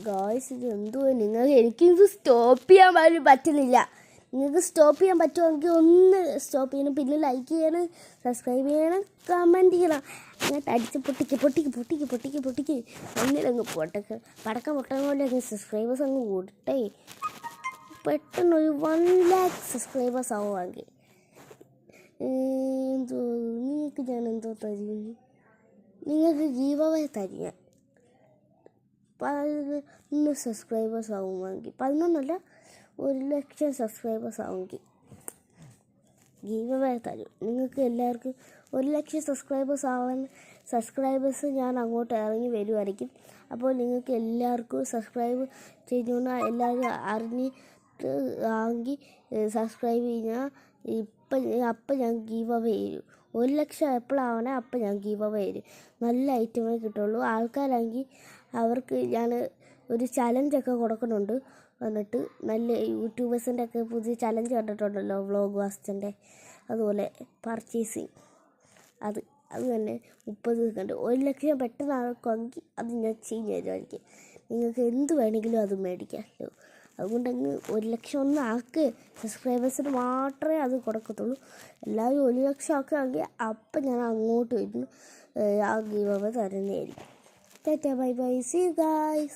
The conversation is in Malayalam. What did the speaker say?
ഗായ്സ് ഇത് എന്തുവാ എനിക്കിത് സ്റ്റോപ്പ് ചെയ്യാൻ പറ്റുന്നില്ല. നിങ്ങൾക്ക് സ്റ്റോപ്പ് ചെയ്യാൻ പറ്റുമെങ്കിൽ ഒന്ന് സ്റ്റോപ്പ് ചെയ്യണം. പിന്നെ ലൈക്ക് ചെയ്യണം, സബ്സ്ക്രൈബ് ചെയ്യണം, കമൻറ്റ് ചെയ്യണം. അങ്ങോട്ട് അടിച്ച് പൊട്ടിക്ക് അങ്ങനെ അങ്ങ് പൊട്ടക്ക് പടക്കം പൊട്ടാൻ പോലെ അങ്ങ് സബ്സ്ക്രൈബേഴ്സ് അങ്ങ് കൂട്ടേ. പെട്ടെന്ന് ഒരു 1 lakh സബ്സ്ക്രൈബേഴ്സ് ആവുമെങ്കിൽ നിങ്ങൾക്ക് ഞാൻ എന്തോ തരും, നിങ്ങൾക്ക് ഗീവ് അവേ തരും. 11 സബ്സ്ക്രൈബേഴ്സ് ആവുമെങ്കിൽ 11 1 ലക്ഷം സബ്സ്ക്രൈബേഴ്സ് ആവുമെങ്കിൽ ഗീവ് അവേ തരും. നിങ്ങൾക്ക് എല്ലാവർക്കും 1 ലക്ഷം സബ്സ്ക്രൈബേഴ്സ് ഞാൻ അങ്ങോട്ട് ഇറങ്ങി വരുമായിരിക്കും. അപ്പോൾ നിങ്ങൾക്ക് എല്ലാവർക്കും സബ്സ്ക്രൈബ് ചെയ്തുകൊണ്ട് എല്ലാവരും അറിഞ്ഞിട്ട് ആണെങ്കിൽ സബ്സ്ക്രൈബ് കഴിഞ്ഞാൽ അപ്പം ഞാൻ ഗീവ് അവേ തരും. 1 ലക്ഷം എപ്പോഴാവണേ അപ്പം ഞാൻ ഗീവ് അവേ തരും. നല്ല ഐറ്റമേ കിട്ടുള്ളൂ. ആൾക്കാരാണെങ്കിൽ അവർക്ക് ഞാൻ ഒരു ചലഞ്ചൊക്കെ കൊടുക്കുന്നുണ്ട്. എന്നിട്ട് നല്ല യൂട്യൂബേഴ്സിൻ്റെ ഒക്കെ പുതിയ ചലഞ്ച് കണ്ടിട്ടുണ്ടല്ലോ, വ്ളോഗ് വാസ്റ്റൻ്റെ. അതുപോലെ പർച്ചേസിങ് അത് തന്നെ 30 സെക്കൻഡ് 1 ലക്ഷം പെട്ടെന്ന് ആൾക്കെങ്കിൽ അത് ഞാൻ ചെയ്ത് തരുമായിരിക്കും. നിങ്ങൾക്ക് എന്ത് വേണമെങ്കിലും അത് മേടിക്കാമല്ലോ. അതുകൊണ്ടങ്ങ് 1 ലക്ഷം ഒന്ന് ആക്ക്. സബ്സ്ക്രൈബേഴ്സിന് മാത്രമേ അത് കൊടുക്കത്തുള്ളൂ. എല്ലാവരും 1 ലക്ഷം ആക്കുകയാണെങ്കിൽ അപ്പം ഞാൻ അങ്ങോട്ട് വരുന്നു, ആ ഗീവ് അവേ തരുന്നതായിരിക്കും. Bye bye, see you guys.